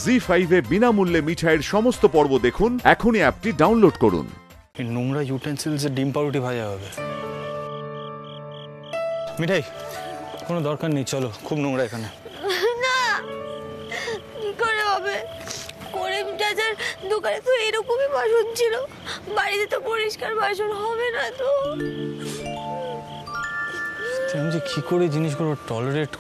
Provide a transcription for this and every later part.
জি5 এ বিনামূল্যে মিঠাইয়ের সমস্ত পর্ব দেখুন। এখনই অ্যাপটি ডাউনলোড করুন। এই নোংরা ইউটেন্সিলসে ডিম পাউরুটি ভাজা হবে। মিঠাই কোনো দরকার নেই, চলো, খুব নোংরা এখানে। না, কি করে হবে? করিম চাচার দোকানে তো এরকমই বাসন ছিল, বাড়িতে তো পরিষ্কার বাসন হবে না। তো আমি যে কি করে জিনিসগুলো টলারেট।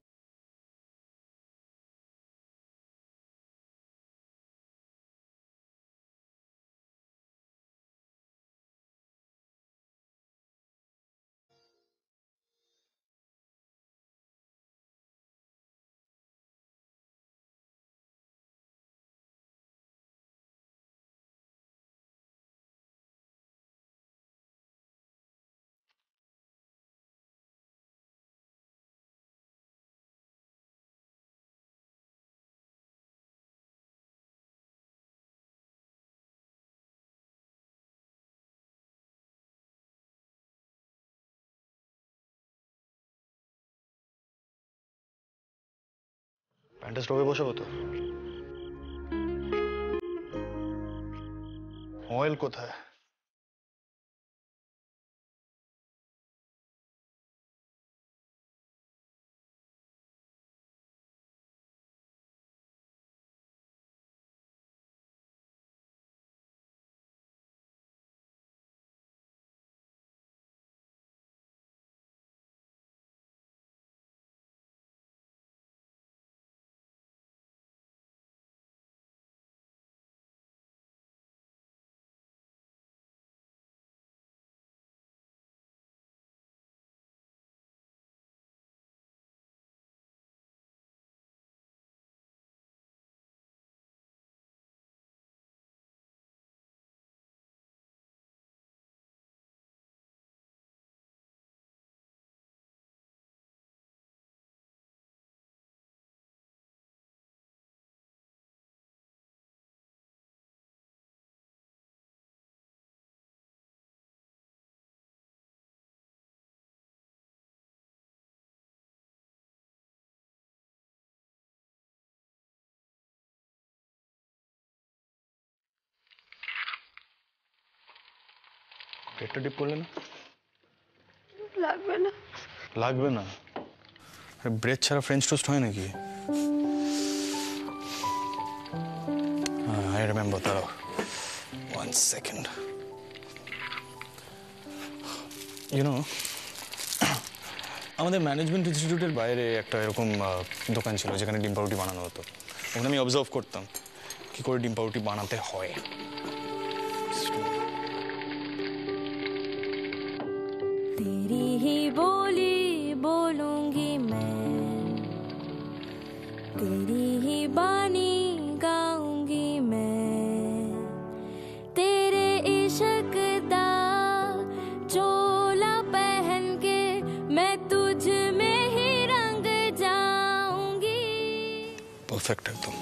প্যান্টটা স্টোভে বসাবো তো? অয়েল কোথায়? পেটটা ডিপ করলে না? লাগবে না। লাগবে না? ব্রেড ছাড়া ফ্রেঞ্চ টোস্ট হয় নাকি? আই রিমেম্বার, দাঁড়াও 1 সেকেন্ড। আমাদের ম্যানেজমেন্ট ইনস্টিটিউটের বাইরে একটা এরকম দোকান ছিল যেখানে ডিম পাউরুটি বানানো হতো। ওখানে আমি অবজার্ভ করতাম কি করে ডিম পাউরুটি বানাতে হয়। तेरी ही बोली बोलूंगी मैं, तेरी ही बानी गाऊंगी मैं, तेरे इश्क दा चोला पहन के मैं तुझ में ही रंग जाऊंगी। परफेक्ट एकदम।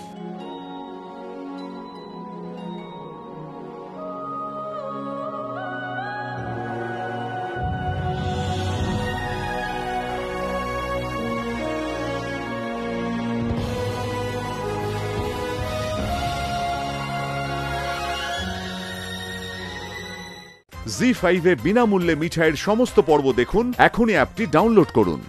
জি5 এ বিনামূল্যে মিঠাইয়ের সমস্ত পর্ব দেখুন। এখনই অ্যাপটি ডাউনলোড করুন।